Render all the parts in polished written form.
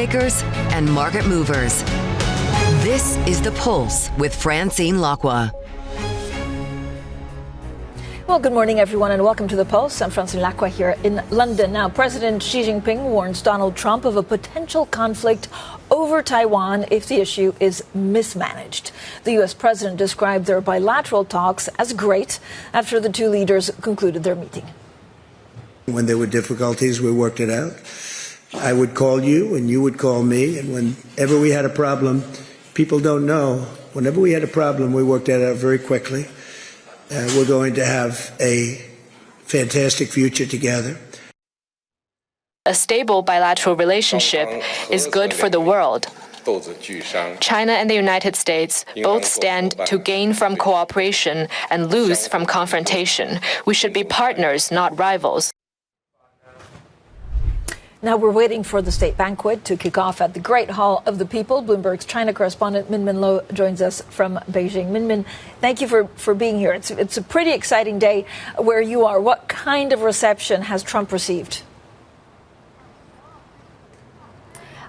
makers and market movers. This is The Pulse with Francine Lacqua. Well, good morning, everyone, and welcome to The Pulse. I'm Francine Lacqua here in London. Now, President Xi Jinping warns Donald Trump of a potential conflict over Taiwan if the issue is mismanaged. The U.S. president described their bilateral talks as great after the two leaders concluded their meeting. When there were difficulties, we worked it out. I would call you and you would call me, and whenever we had a problem, people don't know, whenever we had a problem, we worked that out very quickly. We're going to have a fantastic future together. A stable bilateral relationship is good for the world. China and the United States both stand to gain from cooperation and lose from confrontation. We should be partners, not rivals. Now we're waiting for the state banquet to kick off at the Great Hall of the People. Bloomberg's China correspondent Min Lo joins us from Beijing. Min, thank you for being here. It's a pretty exciting day where you are. What kind of reception has Trump received?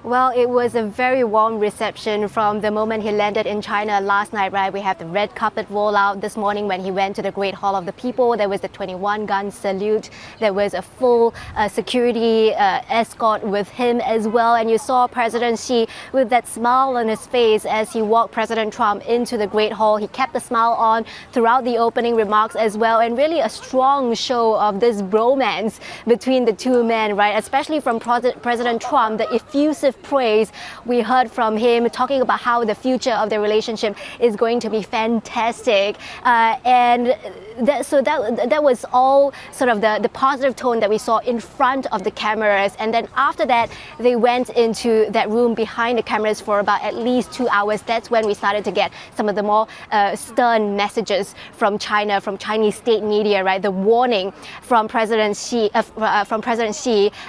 Well, it was a very warm reception from the moment he landed in China last night, right? We have the red carpet rollout this morning when he went to the Great Hall of the People. There was the 21-gun salute. There was a full security escort with him as well. And you saw President Xi with that smile on his face as he walked President Trump into the Great Hall. He kept the smile on throughout the opening remarks as well. And really a strong show of this bromance between the two men, right? Especially from President Trump, the effusive praise we heard from him talking about how the future of the relationship is going to be fantastic, and that was all sort of the positive tone that we saw in front of the cameras. And then after that, they went into that room behind the cameras for about at least 2 hours. That's when we started to get some of the more stern messages from China, from Chinese state media, right? The warning from President Xi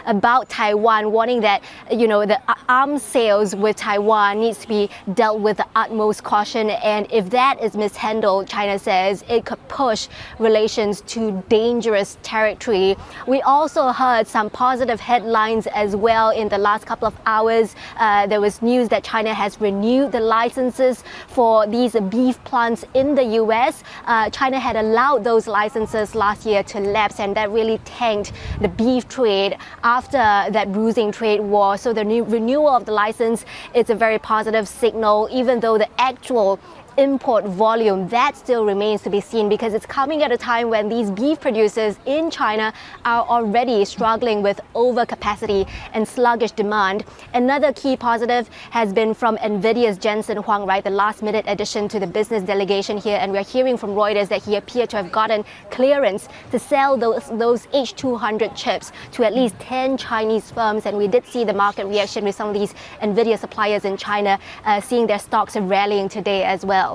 about Taiwan, warning that the arms sales with Taiwan needs to be dealt with the utmost caution, and if that is mishandled, China says it could push relations to dangerous territory. We also heard some positive headlines as well in the last couple of hours. There was news that China has renewed the licenses for these beef plants in the US. China had allowed those licenses last year to lapse, and that really tanked the beef trade after that bruising trade war. So the renewal of the license is a very positive signal, even though the actual import volume, that still remains to be seen, because it's coming at a time when these beef producers in China are already struggling with overcapacity and sluggish demand. Another key positive has been from Nvidia's Jensen Huang, right, the last minute addition to the business delegation here, and we're hearing from Reuters that he appeared to have gotten clearance to sell those H200 chips to at least 10 Chinese firms, and we did see the market reaction with some of these Nvidia suppliers in China seeing their stocks rallying today as well.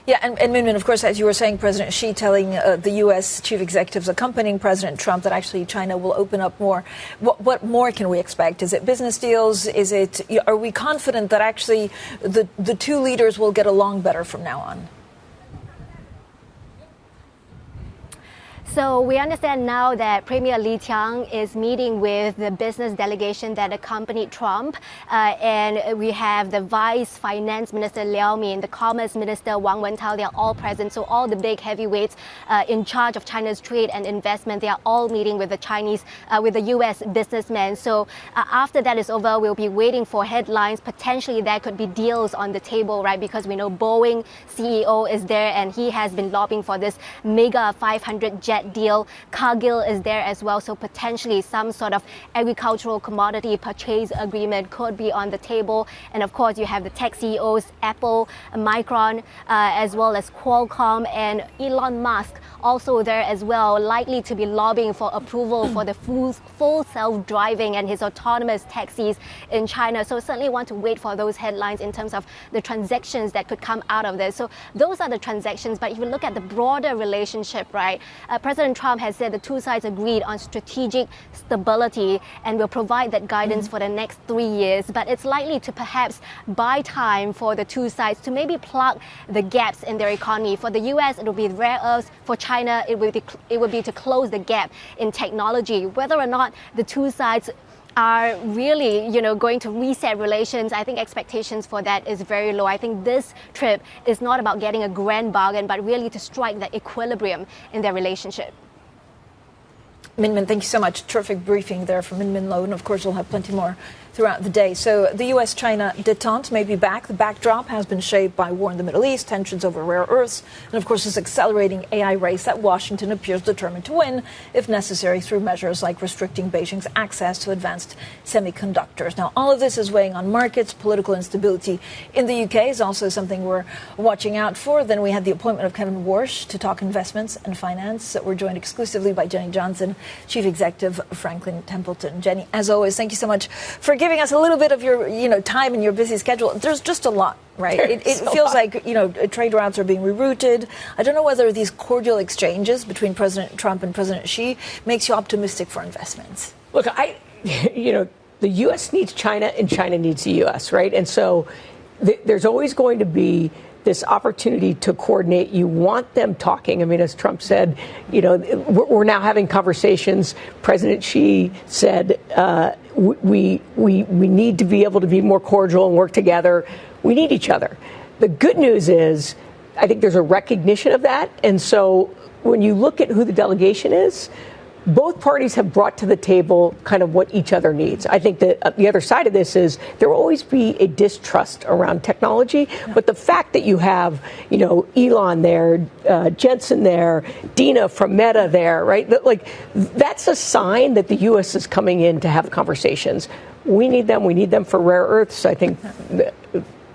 Yeah, and Min, of course, as you were saying, President Xi telling the U.S. chief executives accompanying President Trump that actually China will open up more. What more can we expect? Is it business deals? Are we confident that actually the two leaders will get along better from now on? So we understand now that Premier Li Qiang is meeting with the business delegation that accompanied Trump, and we have the Vice Finance Minister Liao Min, the Commerce Minister Wang Wentao. They are all present. So all the big heavyweights in charge of China's trade and investment, they are all meeting with the U.S. businessmen. So after that is over, we'll be waiting for headlines. Potentially there could be deals on the table, right? Because we know Boeing CEO is there, and he has been lobbying for this mega 500 jet deal. Cargill is there as well, so potentially some sort of agricultural commodity purchase agreement could be on the table. And of course, you have the tech CEOs, Apple, Micron, as well as Qualcomm, and Elon Musk also there as well, likely to be lobbying for approval for the full self-driving and his autonomous taxis in China. So certainly want to wait for those headlines in terms of the transactions that could come out of this. So those are the transactions, but if you look at the broader relationship, right, President Trump has said the two sides agreed on strategic stability and will provide that guidance for the next 3 years. But it's likely to perhaps buy time for the two sides to maybe plug the gaps in their economy. For the US, it will be rare earths. For China, it would be to close the gap in technology. Whether or not the two sides are really, going to reset relations. I think expectations for that is very low. I think this trip is not about getting a grand bargain, but really to strike that equilibrium in their relationship. Min, thank you so much. Terrific briefing there from Min Lo, and of course we'll have plenty more throughout the day. So the U.S.-China détente may be back. The backdrop has been shaped by war in the Middle East, tensions over rare earths, and of course this accelerating AI race that Washington appears determined to win, if necessary, through measures like restricting Beijing's access to advanced semiconductors. Now, all of this is weighing on markets. Political instability in the UK is also something we're watching out for. Then we had the appointment of Kevin Warsh to talk investments and finance. We're joined exclusively by Jenny Johnson, Chief Executive of Franklin Templeton. Jenny, as always, thank you so much for giving us a little bit of your time and your busy schedule. There's just a lot, right? It feels like trade routes are being rerouted. I don't know whether these cordial exchanges between President Trump and President Xi makes you optimistic for investments. Look, the U.S. needs China and China needs the U.S., right? And so there's always going to be this opportunity to coordinate. You want them talking. I mean, as Trump said, we're now having conversations. President Xi said we need to be able to be more cordial and work together. We need each other. The good news is, I think there's a recognition of that. And so when you look at who the delegation is, both parties have brought to the table kind of what each other needs. I think that the other side of this is there will always be a distrust around technology, but the fact that you have, Elon there, Jensen there, Dina from Meta there, right? That's a sign that the U.S. is coming in to have conversations. We need them. We need them for rare earths. I think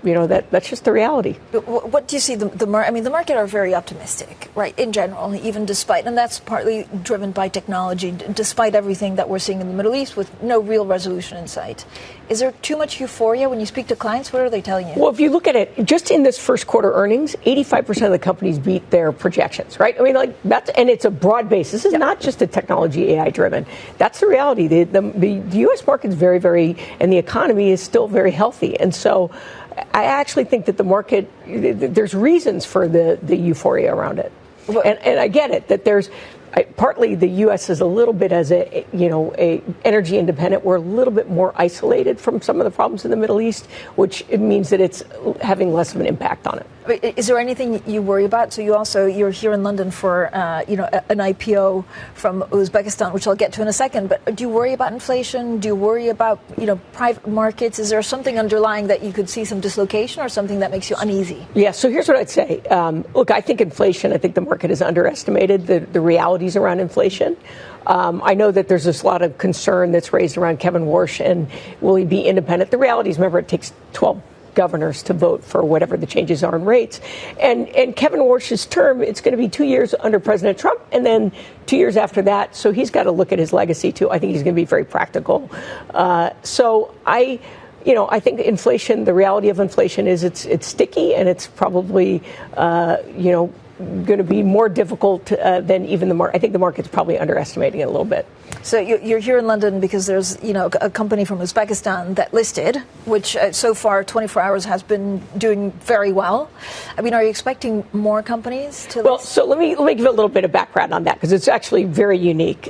that's just the reality. What do you see? The market are very optimistic, right? In general, even despite, and that's partly driven by technology, despite everything that we're seeing in the Middle East with no real resolution in sight. Is there too much euphoria when you speak to clients? What are they telling you? Well, if you look at it, just in this first quarter earnings, 85% of the companies beat their projections, right? I mean, and it's a broad base. This is not just a technology AI driven. That's the reality. The U.S. market is very, very, and the economy is still very healthy. And so I actually think that the market, there's reasons for the euphoria around it. And I get it, that there's partly the U.S. is a little bit as a energy independent. We're a little bit more isolated from some of the problems in the Middle East, which it means that it's having less of an impact on it. Is there anything you worry about? So you're here in London for an IPO from Uzbekistan, which I'll get to in a second. But do you worry about inflation? Do you worry about private markets? Is there something underlying that you could see some dislocation, or something that makes you uneasy? Yeah. So here's what I'd say. Look, I think inflation. I think the market has underestimated the realities around inflation. I know that there's this lot of concern that's raised around Kevin Warsh and will he be independent? The reality is, remember, it takes 12 governors to vote for whatever the changes are in rates. And Kevin Warsh's term, it's going to be 2 years under President Trump and then 2 years after that. So he's got to look at his legacy, too. I think he's going to be very practical. So I think inflation, the reality of inflation is it's sticky, and it's probably, going to be more difficult than even the market. I think the market's probably underestimating it a little bit. So you're here in London because there's, a company from Uzbekistan that listed, which so far 24 hours has been doing very well. I mean, are you expecting more companies to list? Well, so let me give a little bit of background on that, because it's actually very unique.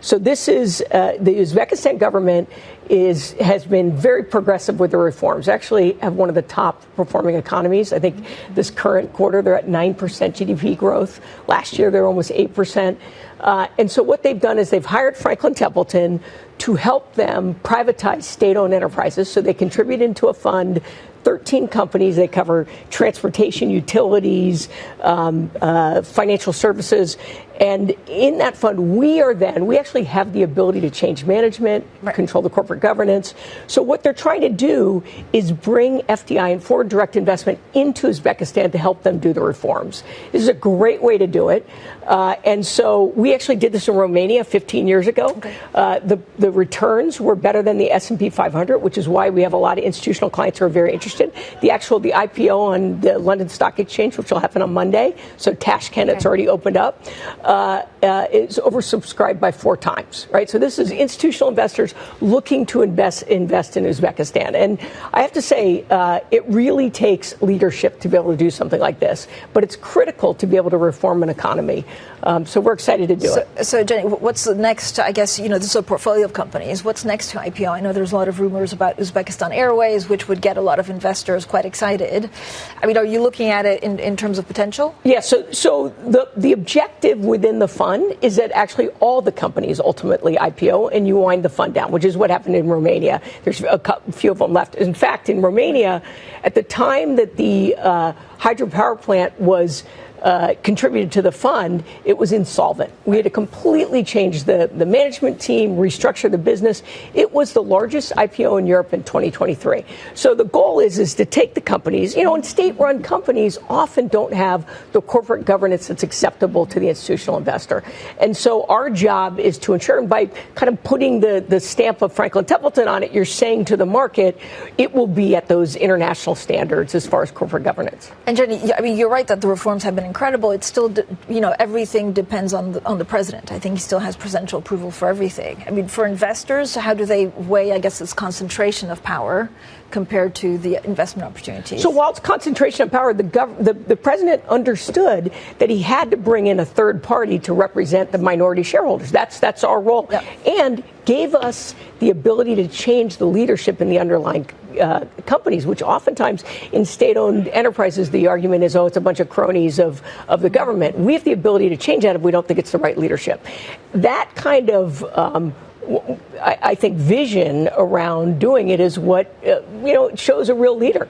So this is the Uzbekistan government has been very progressive with the reforms. Actually have one of the top performing economies. I think this current quarter they're at 9% GDP growth. Last year they were almost 8%. And so what they've done is they've hired Franklin Templeton to help them privatize state-owned enterprises. So they contribute into a fund. 13 companies. They cover transportation, utilities, financial services. And in that fund, we actually have the ability to change management, control the corporate governance. So what they're trying to do is bring FDI and foreign direct investment into Uzbekistan to help them do the reforms. This is a great way to do it. And so we actually did this in Romania 15 years ago. Okay. The returns were better than the S&P 500, which is why we have a lot of institutional clients who are very interested. The IPO on the London Stock Exchange, which will happen on Monday, so Tashkent, it's already opened up, is oversubscribed by 4 times, right? So this is institutional investors looking to invest in Uzbekistan. And I have to say, it really takes leadership to be able to do something like this. But it's critical to be able to reform an economy. So we're excited to do it. So Jenny, what's the next? I guess, this is a portfolio of companies. What's next to IPO? I know there's a lot of rumors about Uzbekistan Airways, which would get a lot of investors quite excited. I mean, are you looking at it in terms of potential? Yeah, so the objective within the fund is that actually all the companies ultimately IPO and you wind the fund down, which is what happened in Romania. There's a few of them left. In fact, in Romania, at the time that the hydropower plant was contributed to the fund, it was insolvent. We had to completely change the management team, restructure the business. It was the largest IPO in Europe in 2023. So the goal is to take the companies, and state-run companies often don't have the corporate governance that's acceptable to the institutional investor. And so our job is to ensure, and by kind of putting the stamp of Franklin Templeton on it, you're saying to the market, it will be at those international standards as far as corporate governance. And Jenny, I mean, you're right that the reforms have been incredible. It's still, everything depends on the president. I think he still has presidential approval for everything. I mean, for investors, how do they weigh, I guess, this concentration of power compared to the investment opportunities? So while it's concentration of power, the president understood that he had to bring in a third party to represent the minority shareholders. That's our role. Yep. And gave us the ability to change the leadership in the underlying companies, which oftentimes in state-owned enterprises, the argument is, it's a bunch of cronies of the government. We have the ability to change that if we don't think it's the right leadership. That kind of I think vision around doing it is what shows a real leader.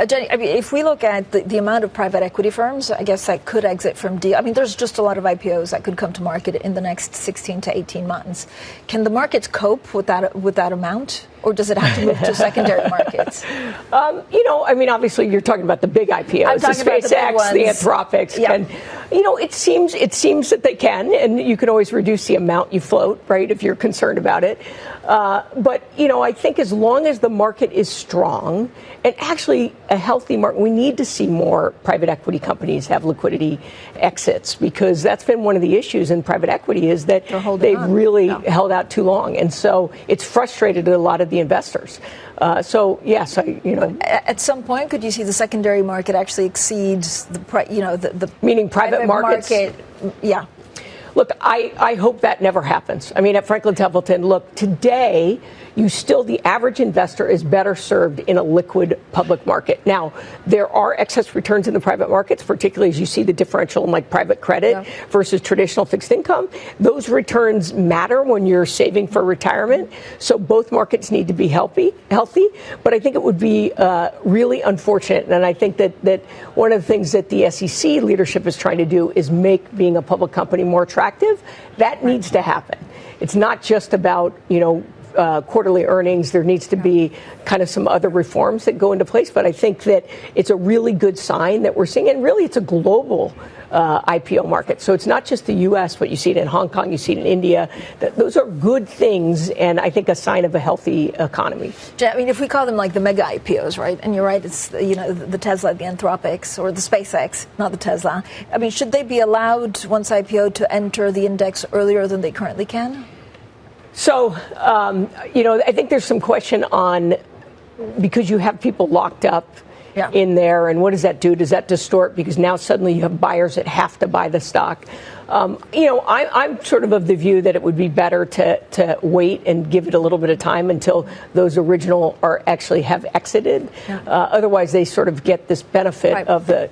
Jenny, I mean, if we look at the amount of private equity firms, I guess, that could exit from deal, I mean, there's just a lot of IPOs that could come to market in the next 16 to 18 months. Can the markets cope with that amount? Or does it have to move to secondary markets? I mean, obviously, you're talking about the big IPOs, the SpaceX, the Anthropics, yep. And it seems that they can, and you can always reduce the amount you float, right, if you're concerned about it. But I think as long as the market is strong, and actually a healthy market, we need to see more private equity companies have liquidity exits, because that's been one of the issues in private equity is that they've really held out too long, and so it's frustrated a lot of the investors. So yes, at some point, could you see the secondary market actually exceeds the meaning private markets? Yeah. Look, I hope that never happens. I mean, at Franklin Templeton, look, today, the average investor is better served in a liquid public market. Now, there are excess returns in the private markets, particularly as you see the differential in like private credit versus traditional fixed income. Those returns matter when you're saving for retirement. So both markets need to be healthy. But I think it would be really unfortunate. And I think that one of the things that the SEC leadership is trying to do is make being a public company more attractive. That needs to happen. It's not just about, quarterly earnings. There needs to be kind of some other reforms that go into place. But I think that it's a really good sign that we're seeing. And really, it's a global IPO market. So it's not just the U.S., but you see it in Hong Kong, you see it in India. Those are good things, and I think a sign of a healthy economy. I mean, if we call them like the mega IPOs, right? And you're right, it's the Tesla, the Anthropics, or the SpaceX, not the Tesla. I mean, should they be allowed, once IPO, to enter the index earlier than they currently can? So, I think there's some question on, because you have people locked up in there, and what does that do? Does that distort? Because now suddenly you have buyers that have to buy the stock. I'm sort of the view that it would be better to wait and give it a little bit of time until those original are actually have exited. Otherwise, they sort of get this benefit of the.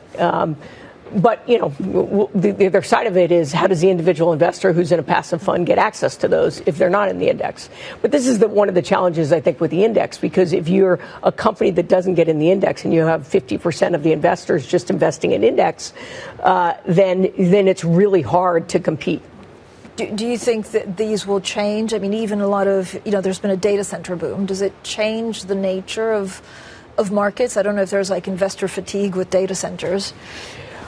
But, the other side of it is, how does the individual investor who's in a passive fund get access to those if they're not in the index? But this is one of the challenges, I think, with the index, because if you're a company that doesn't get in the index and you have 50% of the investors just investing in index, then it's really hard to compete. Do you think that these will change? I mean, even a lot of, there's been a data center boom. Does it change the nature of markets? I don't know if there's like investor fatigue with data centers.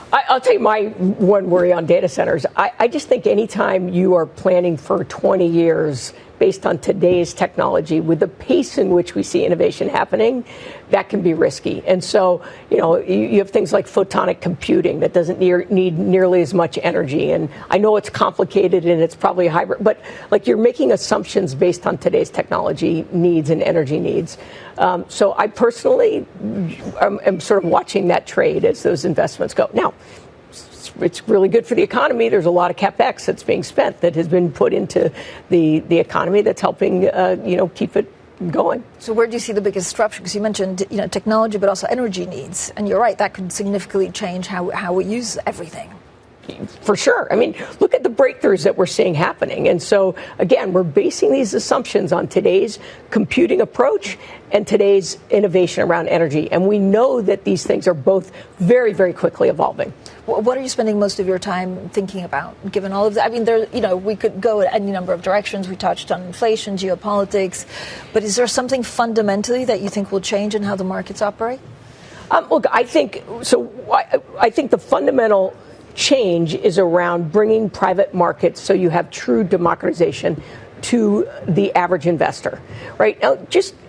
I'll tell you my one worry on data centers. I just think anytime you are planning for 20 years based on today's technology, with the pace in which we see innovation happening, that can be risky. And so, you have things like photonic computing that doesn't need nearly as much energy. And I know it's complicated and it's probably a hybrid, but you're making assumptions based on today's technology needs and energy needs. So I personally am sort of watching that trade as those investments go. Now, it's really good for the economy. There's a lot of capex that's being spent that has been put into the economy that's helping keep it going. So where do you see the biggest disruption? Because you mentioned technology, but also energy needs, and you're right, that could significantly change how we use everything. For sure. I mean, look at the breakthroughs that we're seeing happening. And so, again, we're basing these assumptions on today's computing approach and today's innovation around energy. And we know that these things are both very, very quickly evolving. What are you spending most of your time thinking about, given all of that? I mean, we could go in any number of directions. We touched on inflation, geopolitics. But is there something fundamentally that you think will change in how the markets operate? Look, I think the fundamental change is around bringing private markets so you have true democratization to the average investor, right? Now,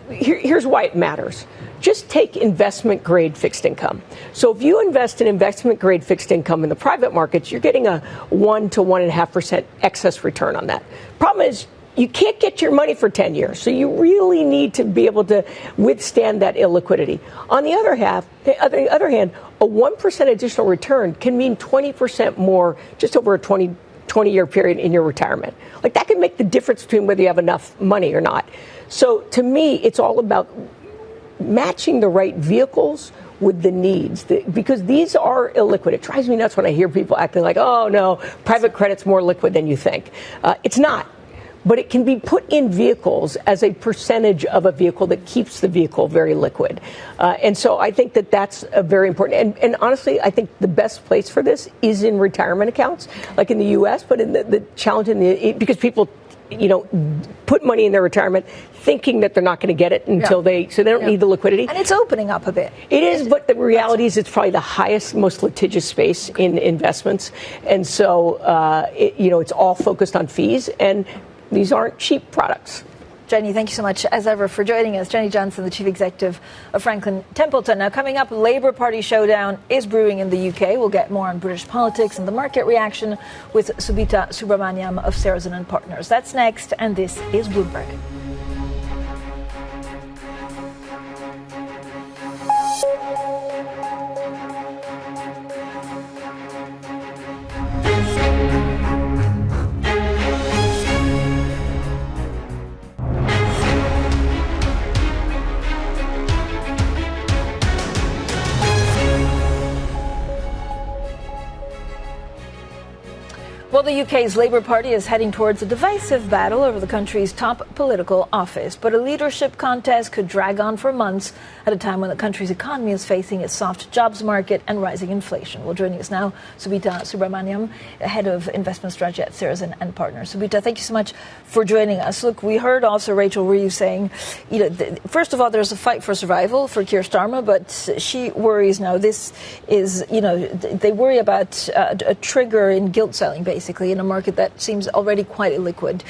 here's why it matters. Just take investment grade fixed income. So if you invest in investment grade fixed income in the private markets, you're getting a 1 to 1.5% excess return on that. Problem is, you can't get your money for 10 years, so you really need to be able to withstand that illiquidity. On the other hand, a 1% additional return can mean 20% more just over a 20-year period in your retirement. Like, that can make the difference between whether you have enough money or not. So to me, it's all about matching the right vehicles with the needs, because these are illiquid. It drives me nuts when I hear people acting like, oh, no, private credit's more liquid than you think. It's not. But it can be put in vehicles as a percentage of a vehicle that keeps the vehicle very liquid. And so I think that's very important. And honestly, I think the best place for this is in retirement accounts, like in the U.S., but in the challenge because people put money in their retirement thinking that they're not going to get it until they don't need the liquidity. And it's opening up a bit. It is, but the reality is it's probably the highest, most litigious space in investments. And so, it's all focused on fees, and these aren't cheap products. Jenny, thank you so much, as ever, for joining us. Jenny Johnson, the Chief Executive of Franklin Templeton. Now, coming up, Labour Party showdown is brewing in the UK. We'll get more on British politics and the market reaction with Subitha Subramaniam of Sarasin and Partners. That's next, and this is Bloomberg. Well, the UK's Labour Party is heading towards a divisive battle over the country's top political office. But a leadership contest could drag on for months at a time when the country's economy is facing a soft jobs market and rising inflation. Well, joining us now, Subitha Subramaniam, head of investment strategy at Sarasin and Partners. Subitha, thank you so much for joining us. Look, we heard also Rachel Reeves saying, first of all, there's a fight for survival for Keir Starmer, but she worries now this is, they worry about a trigger in gilt selling, basically, in a market that seems already quite illiquid.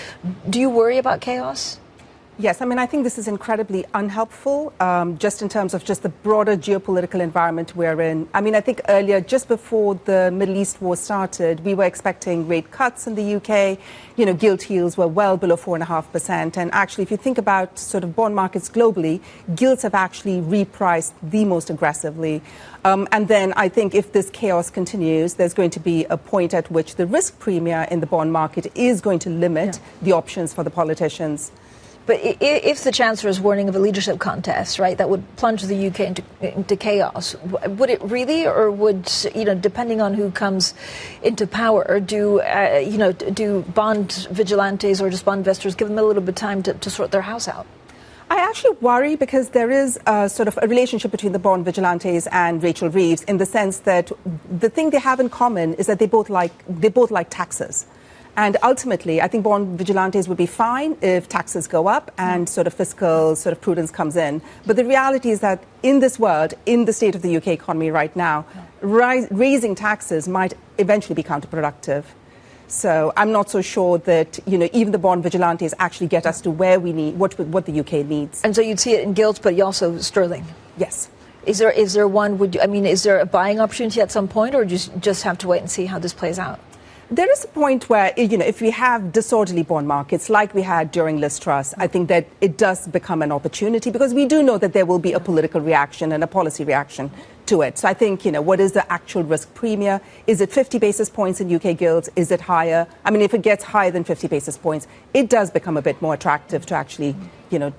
Do you worry about chaos? Yes, I think this is incredibly unhelpful, just in terms of just the broader geopolitical environment we're in. I think earlier, just before the Middle East war started, we were expecting rate cuts in the UK. Gilt yields were well below 4.5%. And actually, if you think about sort of bond markets globally, gilts have actually repriced the most aggressively. And then I think if this chaos continues, there's going to be a point at which the risk premium in the bond market is going to limit the options for the politicians. But if the Chancellor is warning of a leadership contest, right, that would plunge the UK into chaos, would it really, or would, depending on who comes into power, do bond vigilantes or just bond investors give them a little bit of time to sort their house out? I actually worry because there is sort of a relationship between the bond vigilantes and Rachel Reeves, in the sense that the thing they have in common is that they both like taxes. And ultimately, I think bond vigilantes would be fine if taxes go up and sort of fiscal sort of prudence comes in. But the reality is that in this world, in the state of the UK economy right now, raising taxes might eventually be counterproductive. So I'm not so sure that, even the bond vigilantes actually get us to where we need, what the UK needs. And so you'd see it in gilts, but also sterling? Yes. Is there one, is there a buying opportunity at some point, or just have to wait and see how this plays out? There is a point where, if we have disorderly bond markets like we had during Liz Truss, I think that it does become an opportunity because we do know that there will be a political reaction and a policy reaction to it. So I think, what is the actual risk premium? Is it 50 basis points in UK gilts? Is it higher? I mean, if it gets higher than 50 basis points, it does become a bit more attractive to actually,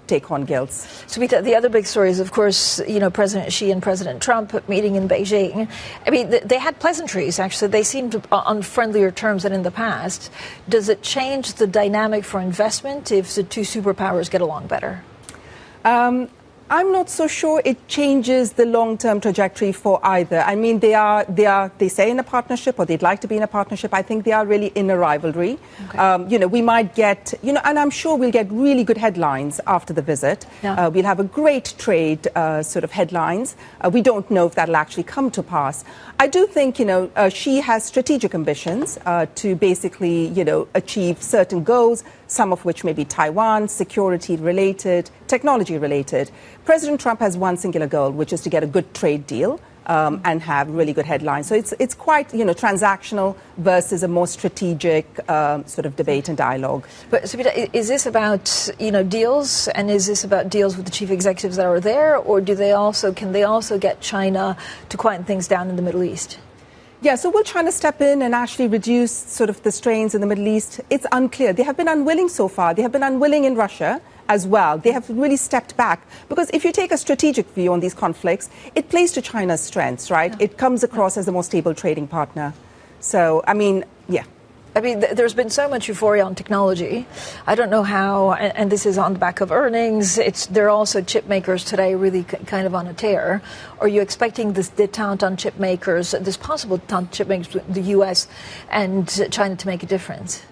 take on gilts. Subitha, the other big story is, of course, President Xi and President Trump meeting in Beijing. I mean, they had pleasantries, actually. They seemed on friendlier terms than in the past. Does it change the dynamic for investment if the two superpowers get along better? I'm not so sure it changes the long-term trajectory for either. I mean, they say in a partnership, or they'd like to be in a partnership. I think they are really in a rivalry. Okay. We might get, and I'm sure we'll get really good headlines after the visit. Yeah. We'll have a great trade sort of headlines. We don't know if that'll actually come to pass. I do think, Xi has strategic ambitions to basically, achieve certain goals, some of which may be Taiwan, security-related, technology-related. President Trump has one singular goal, which is to get a good trade deal and have really good headlines. So it's quite, transactional versus a more strategic sort of debate and dialogue. But Subitha, is this about, deals, and is this about deals with the chief executives that are there, or can they also get China to quieten things down in the Middle East? Yeah, so will China step in and actually reduce sort of the strains in the Middle East? It's unclear. They have been unwilling so far. They have been unwilling in Russia as well. They have really stepped back. Because if you take a strategic view on these conflicts, it plays to China's strengths, right? Yeah. It comes across as the most stable trading partner. So, yeah. There's been so much euphoria on technology. I don't know how, and this is on the back of earnings. There are also chip makers today really kind of on a tear. Are you expecting this detente on chip makers, this possible detente on chip makers with the U.S. and China to make a difference?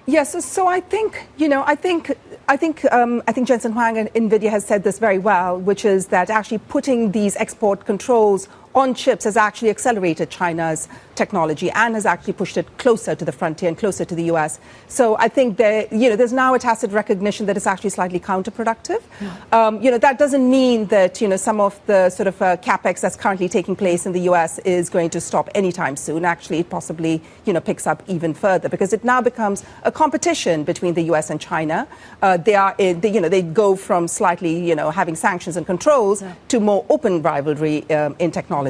Yes, so I think, I think Jensen Huang and Nvidia has said this very well, which is that actually putting these export controls on chips has actually accelerated China's technology and has actually pushed it closer to the frontier and closer to the U.S. So I think there's now a tacit recognition that it's actually slightly counterproductive. Yeah. That doesn't mean that, some of the sort of capex that's currently taking place in the U.S. is going to stop anytime soon. Actually, it possibly, picks up even further because it now becomes a competition between the U.S. and China. They go from slightly, having sanctions and controls to more open rivalry in technology.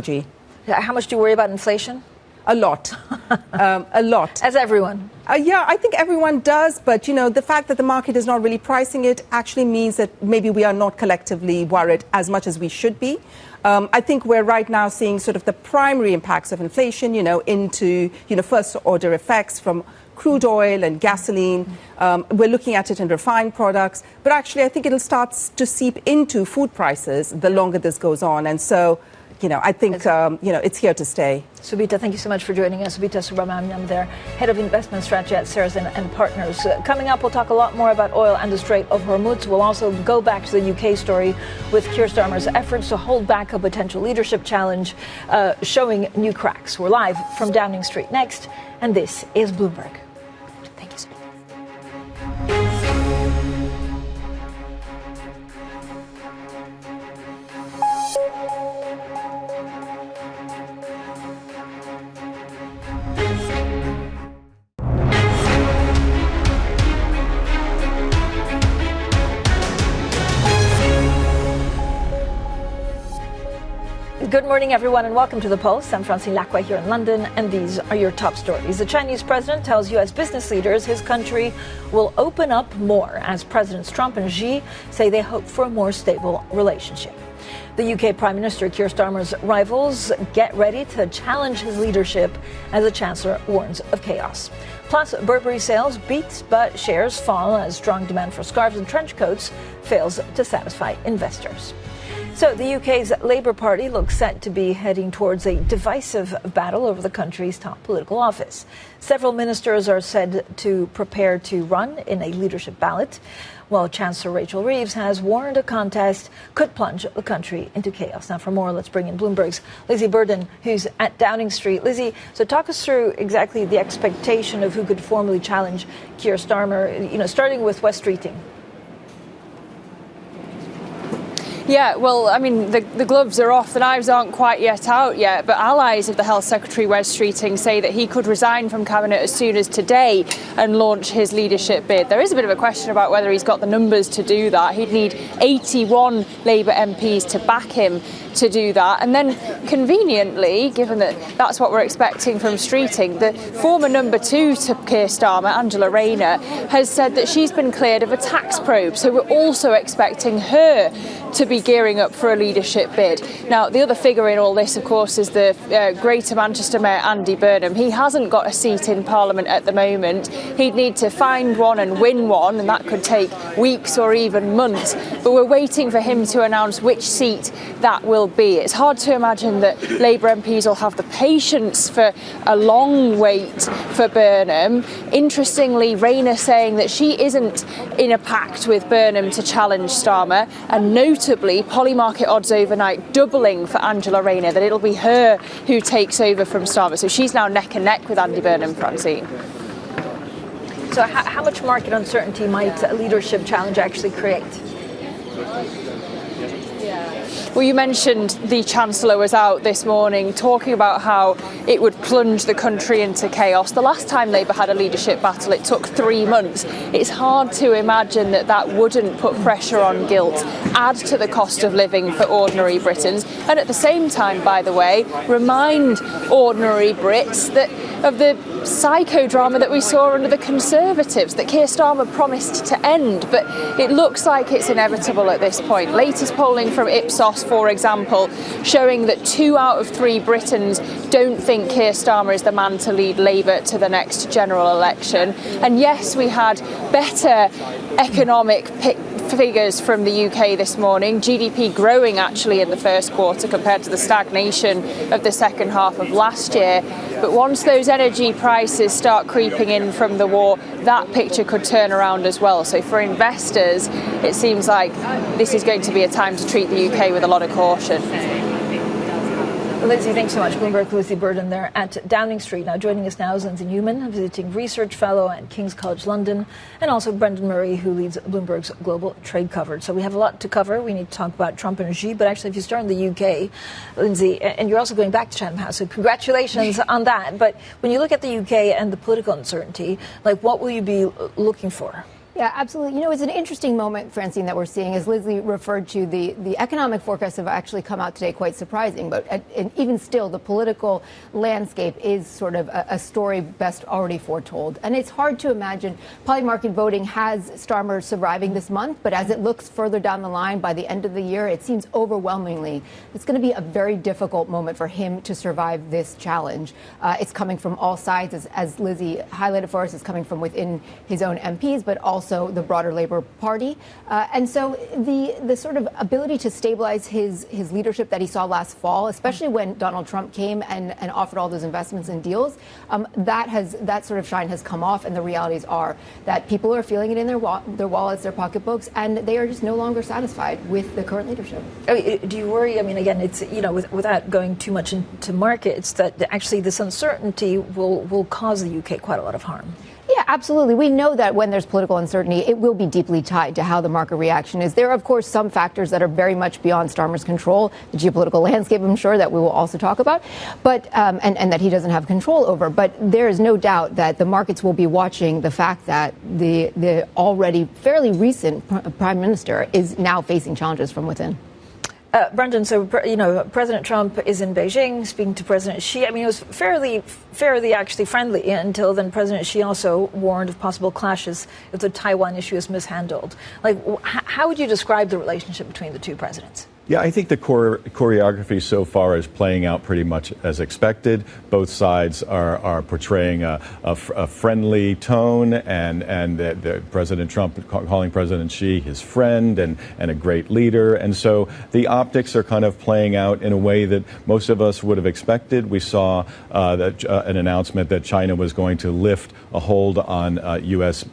How much do you worry about inflation? A lot. A lot. As everyone. Yeah, I think everyone does. But, the fact that the market is not really pricing it actually means that maybe we are not collectively worried as much as we should be. I think we're right now seeing sort of the primary impacts of inflation, into, first order effects from crude oil and gasoline. We're looking at it in refined products. But actually, I think it'll start to seep into food prices the longer this goes on. And so, I think, it's here to stay. Subitha, thank you so much for joining us. Subitha Subramaniam there, Head of Investment Strategy at Sarasin and Partners. Coming up, we'll talk a lot more about oil and the Strait of Hormuz. We'll also go back to the UK story with Keir Starmer's efforts to hold back a potential leadership challenge, showing new cracks. We're live from Downing Street next, and this is Bloomberg. Thank you, Subitha. Good morning, everyone, and welcome to The Pulse. I'm Francine Lacqua here in London, and these are your top stories. The Chinese president tells U.S. business leaders his country will open up more as Presidents Trump and Xi say they hope for a more stable relationship. The UK Prime Minister Keir Starmer's rivals get ready to challenge his leadership as the Chancellor warns of chaos. Plus, Burberry sales beat, but shares fall as strong demand for scarves and trench coats fails to satisfy investors. So the UK's Labour Party looks set to be heading towards a divisive battle over the country's top political office. Several ministers are said to prepare to run in a leadership ballot, while Chancellor Rachel Reeves has warned a contest could plunge the country into chaos. Now, for more, let's bring in Bloomberg's Lindsay Burden, who's at Downing Street. Lindsay, so talk us through exactly the expectation of who could formally challenge Keir Starmer, starting with Wes Streeting. Yeah, well, I mean, the gloves are off, the knives aren't quite yet out yet, but allies of the Health Secretary Wes Streeting say that he could resign from Cabinet as soon as today and launch his leadership bid. There is a bit of a question about whether he's got the numbers to do that. He'd need 81 Labour MPs to back him to do that. And then conveniently, given that that's what we're expecting from Streeting, the former number 2 to Keir Starmer, Angela Rayner, has said that she's been cleared of a tax probe. So we're also expecting her to be gearing up for a leadership bid. Now, the other figure in all this, of course, is the Greater Manchester Mayor Andy Burnham. He hasn't got a seat in Parliament at the moment. He'd need to find one and win one, and that could take weeks or even months. But we're waiting for him to announce which seat that will be. It's hard to imagine that Labour MPs will have the patience for a long wait for Burnham. Interestingly, Rayner saying that she isn't in a pact with Burnham to challenge Starmer, and notably Polymarket odds overnight doubling for Angela Rayner, that it'll be her who takes over from Starmer. So she's now neck and neck with Andy Burnham, Francine. So how much market uncertainty might a leadership challenge actually create? Well, you mentioned the Chancellor was out this morning talking about how it would plunge the country into chaos. The last time Labour had a leadership battle, it took 3 months. It's hard to imagine that that wouldn't put pressure on gilt, add to the cost of living for ordinary Britons, and at the same time, by the way, remind ordinary Brits that of the psychodrama that we saw under the Conservatives that Keir Starmer promised to end, but it looks like it's inevitable at this point. Latest polling from Ipsos, for example, showing that 2 out of 3 Britons don't think Keir Starmer is the man to lead Labour to the next general election. And yes, we had better economic figures from the UK this morning. GDP growing actually in the first quarter compared to the stagnation of the second half of last year. But once those energy prices start creeping in from the war, that picture could turn around as well. So for investors, it seems like this is going to be a time to treat the UK with a lot of caution. Lindsay, thanks so much. Bloomberg Lucy Burden there at Downing Street. Now joining us now is Lindsay Newman, a visiting research fellow at King's College London, and also Brendan Murray, who leads Bloomberg's global trade coverage. So we have a lot to cover. We need to talk about Trump and Xi, but actually if you start in the UK, Lindsay, and you're also going back to Chatham House, so congratulations on that. But when you look at the UK and the political uncertainty, like what will you be looking for? Yeah, absolutely. You know, it's an interesting moment, Francine, that we're seeing. As Lindsay referred to, the economic forecasts have actually come out today quite surprising. But and even still, the political landscape is sort of a story best already foretold. And it's hard to imagine. Polymarket voting has Starmer surviving this month. But as it looks further down the line by the end of the year, it seems overwhelmingly it's going to be a very difficult moment for him to survive this challenge. It's coming from all sides, as Lizzie highlighted for us. It's coming from within his own MPs, but also the broader Labour Party. And so the sort of ability to stabilize his leadership that he saw last fall, especially when Donald Trump came and offered all those investments and deals, that sort of shine has come off. And the realities are that people are feeling it in their wallets, their pocketbooks, and they are just no longer satisfied with the current leadership. Do you worry? I mean, again, it's, you know, without going too much into markets, that actually this uncertainty will cause the UK quite a lot of harm. Yeah, absolutely. We know that when there's political uncertainty, it will be deeply tied to how the market reaction is. There are, of course, some factors that are very much beyond Starmer's control, the geopolitical landscape, I'm sure, that we will also talk about, but and that he doesn't have control over. But there is no doubt that the markets will be watching the fact that the already fairly recent Prime Minister is now facing challenges from within. Brendan, so, you know, President Trump is in Beijing speaking to President Xi. I mean, it was fairly actually friendly until then President Xi also warned of possible clashes if the Taiwan issue is mishandled. Like, how would you describe the relationship between the two presidents? Yeah, I think the choreography so far is playing out pretty much as expected. Both sides are portraying a friendly tone, and the President Trump calling President Xi his friend and a great leader. And so the optics are kind of playing out in a way that most of us would have expected. We saw an announcement that China was going to lift a hold on U.S.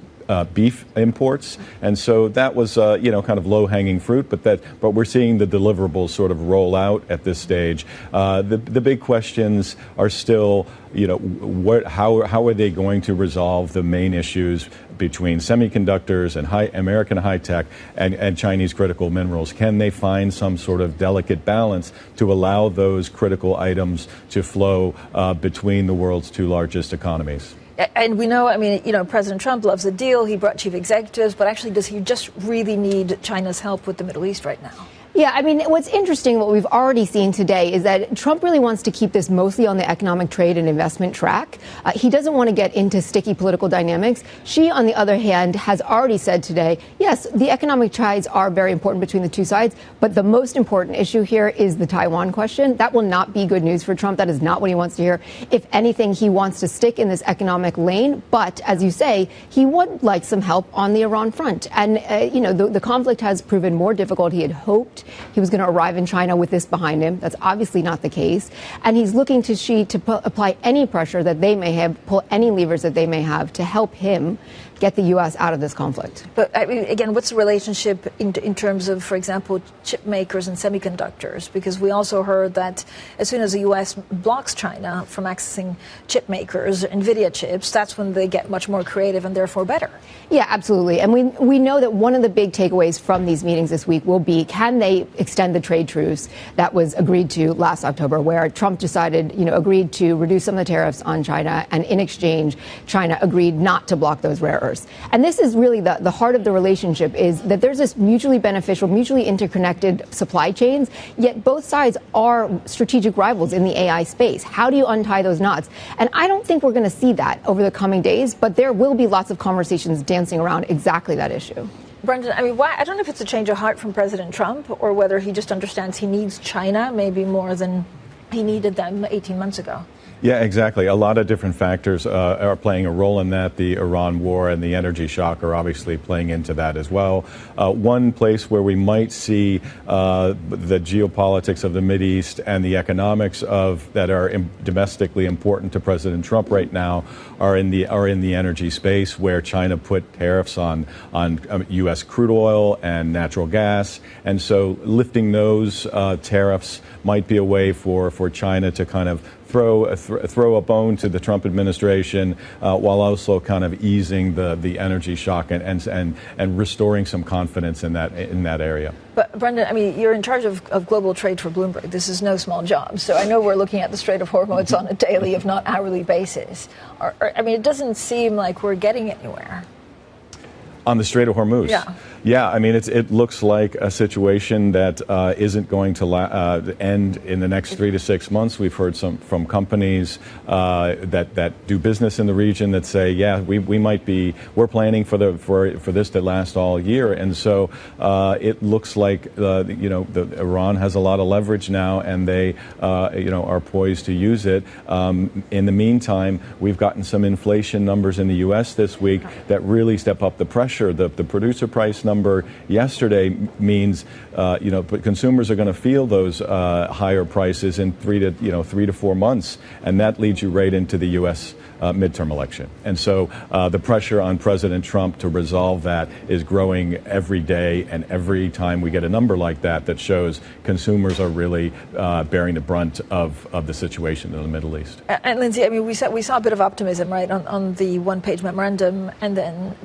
beef imports, and so that was kind of low-hanging fruit. But we're seeing the deliverables sort of roll out at this stage. The big questions are still, how are they going to resolve the main issues between semiconductors and American high tech and Chinese critical minerals? Can they find some sort of delicate balance to allow those critical items to flow between the world's two largest economies? And we know, President Trump loves a deal. He brought chief executives, but actually, does he just really need China's help with the Middle East right now? Yeah, what's interesting, what we've already seen today is that Trump really wants to keep this mostly on the economic trade and investment track. He doesn't want to get into sticky political dynamics. Xi, on the other hand, has already said today, yes, the economic ties are very important between the two sides, but the most important issue here is the Taiwan question. That will not be good news for Trump. That is not what he wants to hear. If anything, he wants to stick in this economic lane. But as you say, he would like some help on the Iran front. And, the conflict has proven more difficult. He had hoped he was going to arrive in China with this behind him. That's obviously not the case. And he's looking to Xi to apply any pressure that they may have, pull any levers that they may have to help him get the U.S. out of this conflict. But again, what's the relationship in terms of, for example, chip makers and semiconductors? Because we also heard that as soon as the U.S. blocks China from accessing chip makers, Nvidia chips, that's when they get much more creative and therefore better. Yeah, absolutely. And we know that one of the big takeaways from these meetings this week will be, can they extend the trade truce that was agreed to last October, where Trump agreed to reduce some of the tariffs on China, and in exchange, China agreed not to block those rare earths. And this is really the heart of the relationship, is that there's this mutually beneficial, mutually interconnected supply chains, yet both sides are strategic rivals in the AI space. How do you untie those knots? And I don't think we're going to see that over the coming days, but there will be lots of conversations dancing around exactly that issue. Brendan, why? I don't know if it's a change of heart from President Trump or whether he just understands he needs China maybe more than he needed them 18 months ago. Yeah, exactly. A lot of different factors are playing a role in that. The Iran war and the energy shock are obviously playing into that as well. One place where we might see the geopolitics of the Mideast and the economics that are domestically important to President Trump right now are in the energy space, where China put tariffs on U.S. crude oil and natural gas, and so lifting those tariffs might be a way for China to kind of throw a bone to the Trump administration, while also kind of easing the energy shock and restoring some confidence in that area. But Brendan, you're in charge of global trade for Bloomberg. This is no small job. So I know we're looking at the Strait of Hormuz on a daily, if not hourly basis. It doesn't seem like we're getting anywhere. On the Strait of Hormuz? Yeah, it looks like a situation that isn't going to end in the next 3 to 6 months. We've heard from companies that do business in the region that say, yeah, we're planning for this to last all year, and so it looks like Iran has a lot of leverage now, and they are poised to use it. In the meantime, we've gotten some inflation numbers in the U.S. this week that really step up the pressure. The producer price number yesterday means consumers are going to feel those higher prices in 3 to 4 months, and that leads you right into the U.S. Midterm election. And so the pressure on President Trump to resolve that is growing every day, and every time we get a number like that shows consumers are really bearing the brunt of the situation in the Middle East. And Lindsay, we saw a bit of optimism, right, on the one-page memorandum, and then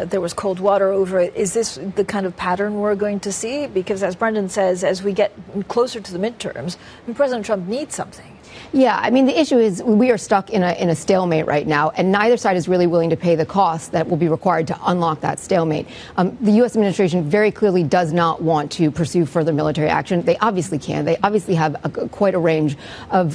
there was cold water over it. Is this the kind of pattern we're going to see? Because as Brendan says, as we get closer to the midterms, President Trump needs something. Yeah, the issue is we are stuck in a stalemate right now, and neither side is really willing to pay the cost that will be required to unlock that stalemate. The U.S. administration very clearly does not want to pursue further military action. They obviously can. They obviously have quite a range of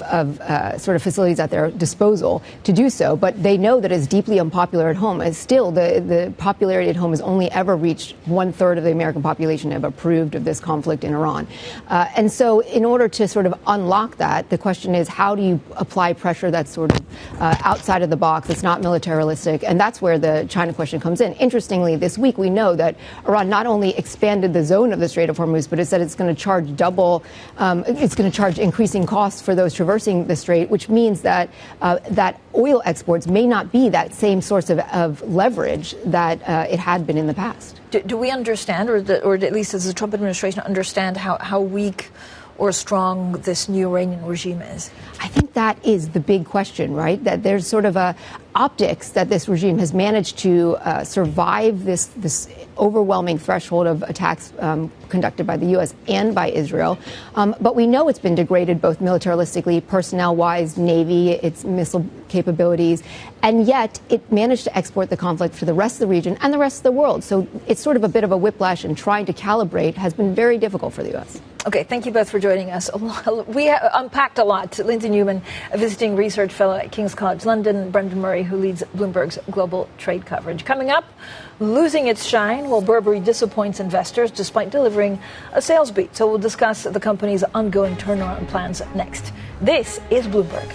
sort of facilities at their disposal to do so, but they know that it's deeply unpopular at home. And still, the popularity at home has only ever reached 1/3 of the American population have approved of this conflict in Iran. And so in order to sort of unlock that, the question is, is how do you apply pressure that's sort of outside of the box, it's not militaristic, and that's where the China question comes in. Interestingly, this week we know that Iran not only expanded the zone of the Strait of Hormuz, but it said it's going to charge it's going to charge increasing costs for those traversing the strait, which means that that oil exports may not be that same source of leverage that it had been in the past. Do we understand, or at least does the Trump administration understand how weak or strong this new Iranian regime is? I think that is the big question, right? That there's sort of a optics that this regime has managed to survive this overwhelming threshold of attacks conducted by the U.S. and by Israel. But we know it's been degraded both militaristically, personnel-wise, Navy, its missile capabilities, and yet it managed to export the conflict to the rest of the region and the rest of the world. So it's sort of a bit of a whiplash, and trying to calibrate has been very difficult for the U.S. Okay, thank you both for joining us. We have unpacked a lot. Lindsay Newman, a visiting research fellow at King's College London, Brendan Murray, who leads Bloomberg's global trade coverage. Coming up, losing its shine while Burberry disappoints investors despite delivering a sales beat. So we'll discuss the company's ongoing turnaround plans next. This is Bloomberg.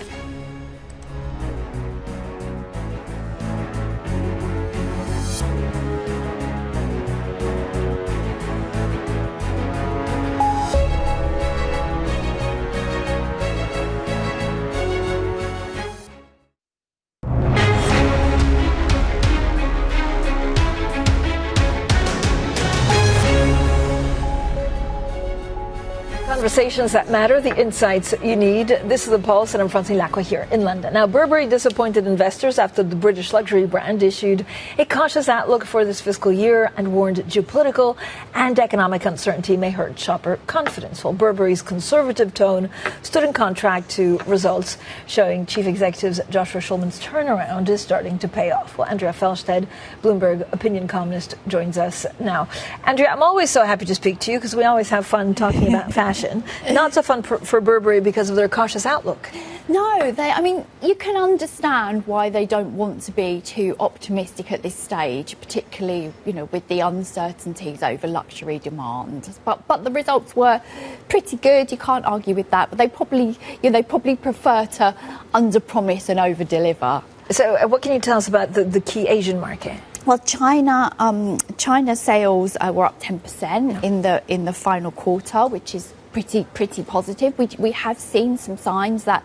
Conversations that matter, the insights you need. This is The Pulse, and I'm Francine Lacqua here in London. Now, Burberry disappointed investors after the British luxury brand issued a cautious outlook for this fiscal year and warned geopolitical and economic uncertainty may hurt shopper confidence. While Burberry's conservative tone stood in contrast to results showing Chief Executive Joshua Schulman's turnaround is starting to pay off. Well, Andrea Felsted, Bloomberg opinion columnist, joins us now. Andrea, I'm always so happy to speak to you because we always have fun talking about fashion. Not so fun for Burberry because of their cautious outlook. No, you can understand why they don't want to be too optimistic at this stage, particularly, with the uncertainties over luxury demand. But the results were pretty good. You can't argue with that. But they probably prefer to under-promise and over-deliver. So, what can you tell us about the key Asian market? Well, China sales were up 10% in the final quarter, which is pretty positive. We have seen some signs that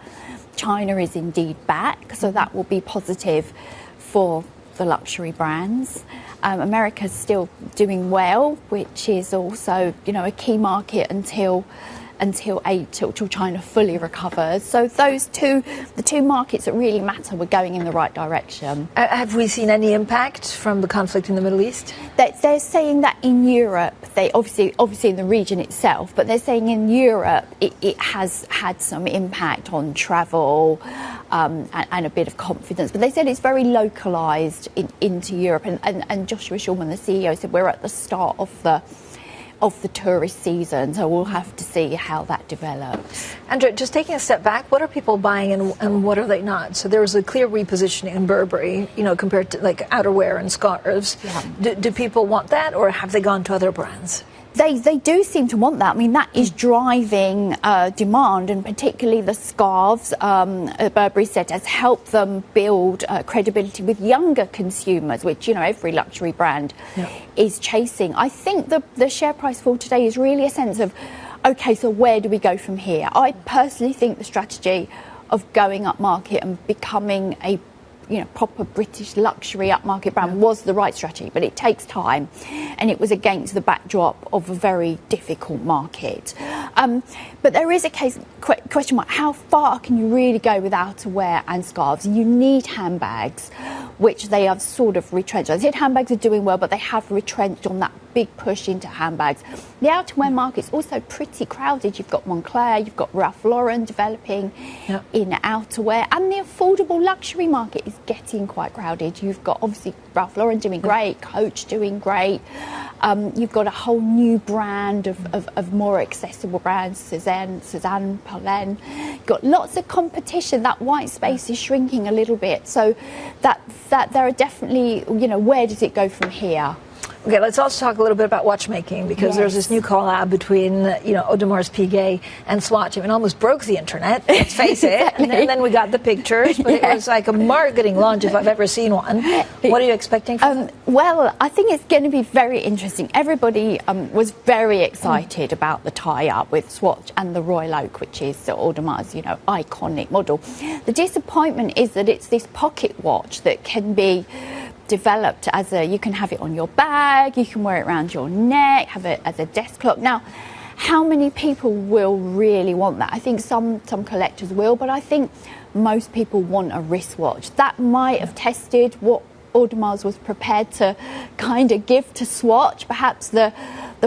China is indeed back, so that will be positive for the luxury brands. America's still doing well, which is also a key market until China fully recovers. So the two markets that really matter were going in the right direction. Have we seen any impact from the conflict in the Middle East? They're saying that in Europe, they obviously in the region itself, but they're saying in Europe it has had some impact on travel and a bit of confidence. But they said it's very localised into Europe. And Joshua Schulman, the CEO, said we're at the start of the tourist season, so we'll have to see how that develops. Andrea, just taking a step back, what are people buying and what are they not? So there was a clear repositioning in Burberry, compared to like outerwear and scarves. Yeah. Do people want that, or have they gone to other brands? They do seem to want that. I mean, that is driving demand, and particularly the scarves, Burberry said, has helped them build credibility with younger consumers, which, every luxury brand is chasing. I think the share price fall today is really a sense of, OK, so where do we go from here? I personally think the strategy of going up market and becoming a proper British luxury upmarket brand was the right strategy, but it takes time, and it was against the backdrop of a very difficult market. But there is a question mark: how far can you really go with outerwear and scarves? You need handbags, which they have sort of retrenched. I said handbags are doing well, but they have retrenched on that big push into handbags. The outerwear market's also pretty crowded. You've got Moncler, you've got Ralph Lauren developing in outerwear, and the affordable luxury market is getting quite crowded. You've got obviously Ralph Lauren doing great, Coach doing great. You've got a whole new brand of more accessible brands, Cézanne, Polène. You've got lots of competition. That white space is shrinking a little bit. So that there are definitely, where does it go from here? Okay, let's also talk a little bit about watchmaking, because there's this new collab between, Audemars Piguet and Swatch. I mean, almost broke the internet, let's face it. And then we got the pictures, but it was like a marketing launch if I've ever seen one. What are you expecting from Well, I think it's going to be very interesting. Everybody was very excited about the tie-up with Swatch and the Royal Oak, which is Audemars, iconic model. The disappointment is that it's this pocket watch that can be developed as you can have it on your bag, you can wear it around your neck, have it as a desk clock. Now, how many people will really want that? I think some collectors will, but I think most people want a wristwatch. That might have tested what Audemars was prepared to kind of give to Swatch. Perhaps the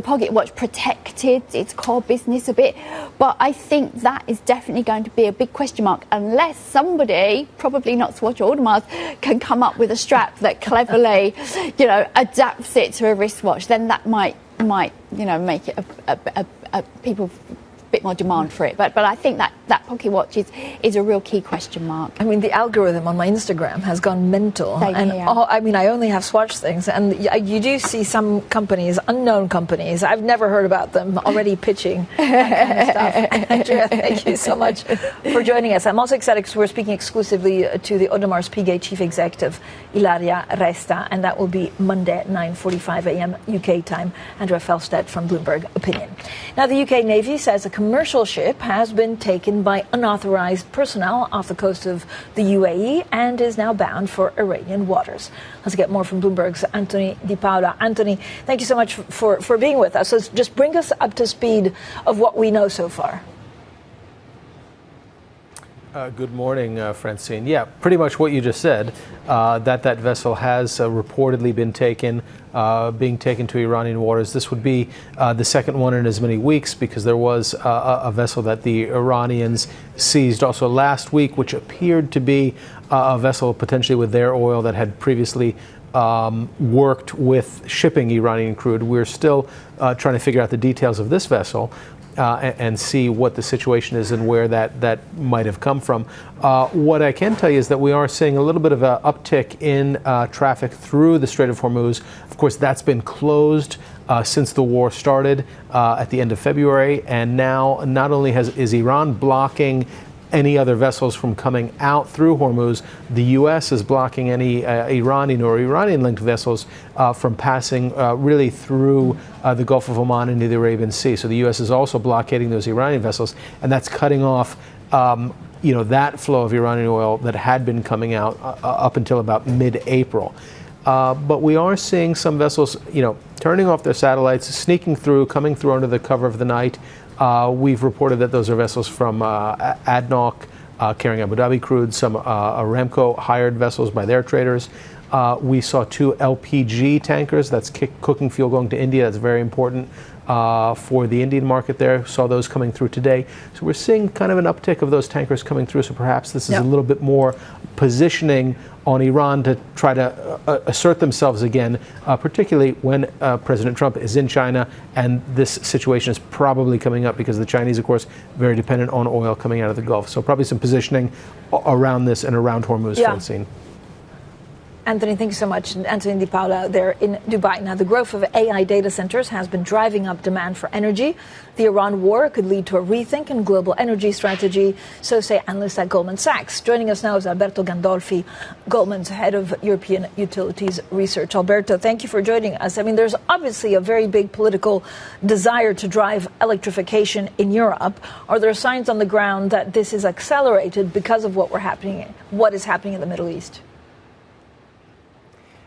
pocket watch protected its core business a bit, but I think that is definitely going to be a big question mark unless somebody, probably not Swatch or Audemars, can come up with a strap that cleverly, adapts it to a wristwatch. Then that might make it a people bit more demand for it, but I think that pocket watch is a real key question mark. I mean, the algorithm on my Instagram has gone mental, and I only have Swatch things, and you do see some companies, unknown companies, I've never heard about them, already pitching that kind of stuff. Andrea, thank you so much for joining us. I'm also excited because we're speaking exclusively to the Audemars Piguet Chief Executive, Ilaria Resta, and that will be Monday at 9:45 a.m. UK time. Andrea Felstedt from Bloomberg Opinion. Now, the UK Navy says a commercial ship has been taken by unauthorized personnel off the coast of the UAE and is now bound for Iranian waters. Let's get more from Bloomberg's Anthony Di Paola. Anthony, thank you so much for being with us. So just bring us up to speed of what we know so far. Good morning, Francine. Yeah, pretty much what you just said, that vessel has reportedly been being taken to Iranian waters. This would be the second one in as many weeks, because there was a vessel that the Iranians seized also last week, which appeared to be a vessel potentially with their oil that had previously worked with shipping Iranian crude. We're still trying to figure out the details of this vessel. And see what the situation is and where that might have come from. What I can tell you is that we are seeing a little bit of an uptick in traffic through the Strait of Hormuz. Of course, that's been closed since the war started at the end of February. And now not only is Iran blocking any other vessels from coming out through Hormuz, the U.S. is blocking any Iranian or Iranian-linked vessels from passing really through the Gulf of Oman into the Arabian Sea. So the U.S. is also blockading those Iranian vessels, and that's cutting off that flow of Iranian oil that had been coming out up until about mid-April. But we are seeing some vessels, turning off their satellites, sneaking through, coming through under the cover of the night. We've reported that those are vessels from ADNOC carrying Abu Dhabi crude, some Aramco hired vessels by their traders. We saw 2 LPG tankers, that's cooking fuel going to India. That's very important for the Indian market there. Saw those coming through today. So we're seeing kind of an uptick of those tankers coming through. So perhaps this is a little bit more positioning on Iran to try to assert themselves again, particularly when President Trump is in China, and this situation is probably coming up because the Chinese, of course, very dependent on oil coming out of the Gulf. So probably some positioning around this and around Hormuz, Francine. Anthony, thank you so much. Anthony Di Paola there in Dubai. Now, the growth of AI data centers has been driving up demand for energy. The Iran war could lead to a rethink in global energy strategy, so say analysts at Goldman Sachs. Joining us now is Alberto Gandolfi, Goldman's head of European utilities research. Alberto, thank you for joining us. I mean, there's obviously a very big political desire to drive electrification in Europe. Are there signs on the ground that this is accelerated because of what is happening in the Middle East?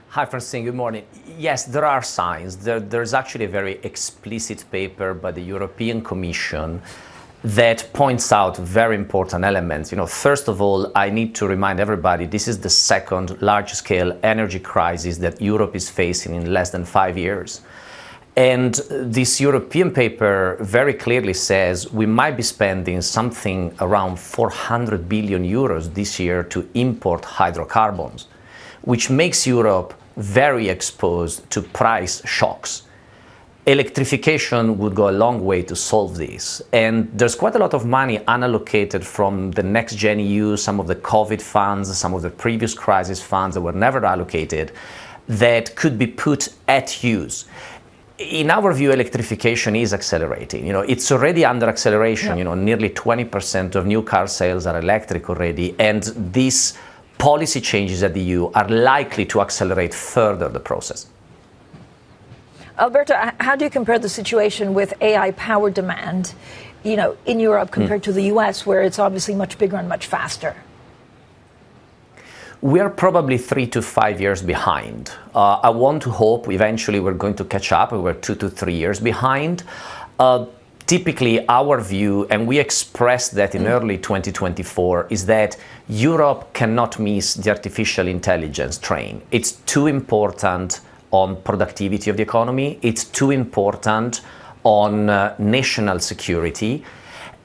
Hi, Francine. Good morning. Yes, there are signs. There's actually a very explicit paper by the European Commission that points out very important elements. First of all, I need to remind everybody this is the second large-scale energy crisis that Europe is facing in less than 5 years. And this European paper very clearly says we might be spending something around 400 billion euros this year to import hydrocarbons, which makes Europe very exposed to price shocks. Electrification would go a long way to solve this. And there's quite a lot of money unallocated from the Next Gen EU, some of the COVID funds, some of the previous crisis funds that were never allocated. that could be put at use. In our view, electrification is accelerating. It's already under acceleration. Nearly 20% of new car sales are electric already, and these policy changes at the EU are likely to accelerate further the process. Alberto, how do you compare the situation with AI power demand, in Europe compared to the US, where it's obviously much bigger and much faster? We are probably 3 to 5 years behind. I want to hope eventually we're going to catch up. We're 2 to 3 years behind. Typically, our view, and we expressed that in early 2024, is that Europe cannot miss the artificial intelligence train. It's too important on productivity of the economy. It's too important on national security.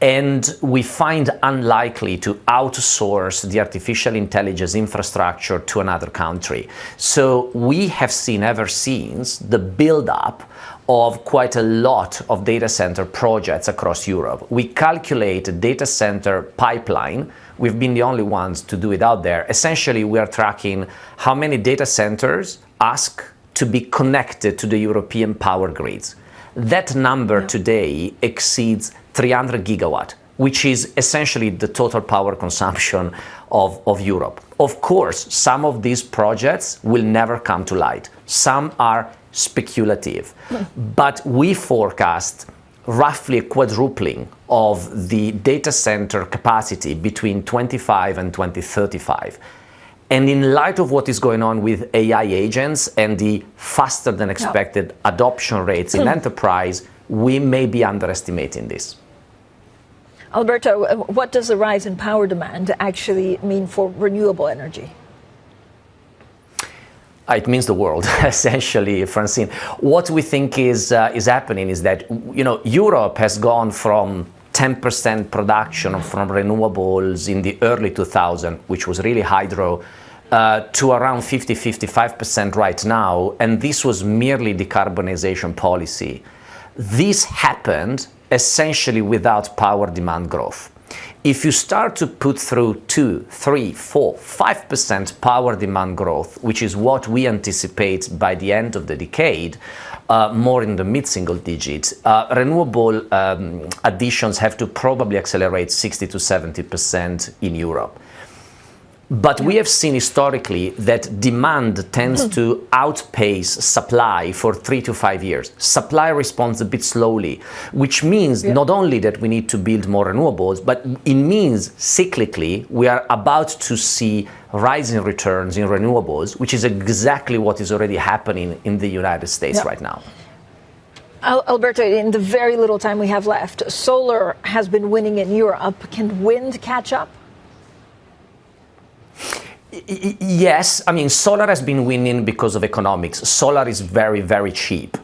And we find unlikely to outsource the artificial intelligence infrastructure to another country. So we have seen ever since the build-up of quite a lot of data center projects across Europe. We calculate a data center pipeline. We've been the only ones to do it out there. Essentially, we are tracking how many data centers ask to be connected to the European power grids. That number today exceeds 300 gigawatt, which is essentially the total power consumption of Europe. Of course, some of these projects will never come to light. Some are speculative, but we forecast roughly a quadrupling of the data center capacity between 2025 and 2035. And in light of what is going on with AI agents and the faster than expected adoption rates in enterprise, we may be underestimating this. Alberto, what does the rise in power demand actually mean for renewable energy? It means the world, essentially, Francine. What we think is happening is that, Europe has gone from 10% production from renewables in the early 2000s, which was really hydro, to around 50-55% right now, and this was merely decarbonization policy. This happened essentially without power demand growth. If you start to put through 2, 3, 4, 5% power demand growth, which is what we anticipate by the end of the decade, more in the mid-single digits, renewable additions have to probably accelerate 60 to 70% in Europe. But we have seen historically that demand tends to outpace supply for 3 to 5 years. Supply responds a bit slowly, which means not only that we need to build more renewables, but it means cyclically we are about to see rising returns in renewables, which is exactly what is already happening in the United States right now. Alberto, in the very little time we have left, solar has been winning in Europe. Can wind catch up? Yes, solar has been winning because of economics. Solar is very, very cheap.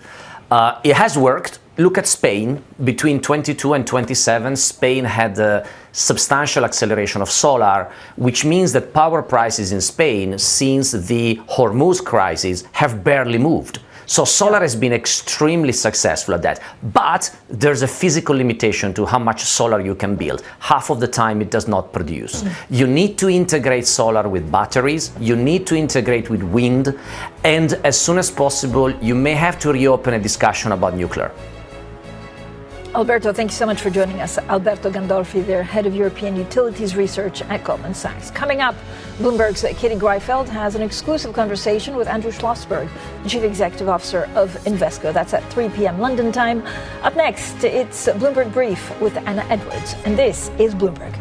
It has worked. Look at Spain. Between 22 and 27, Spain had a substantial acceleration of solar, which means that power prices in Spain, since the Hormuz crisis, have barely moved. So solar has been extremely successful at that. But there's a physical limitation to how much solar you can build. Half of the time it does not produce. You need to integrate solar with batteries. You need to integrate with wind. And as soon as possible, you may have to reopen a discussion about nuclear. Alberto, thank you so much for joining us. Alberto Gandolfi, their head of European Utilities Research at Goldman Sachs. Coming up, Bloomberg's Katie Greifeld has an exclusive conversation with Andrew Schlossberg, the Chief Executive Officer of Invesco. That's at 3 p.m. London time. Up next, it's Bloomberg Brief with Anna Edwards. And this is Bloomberg.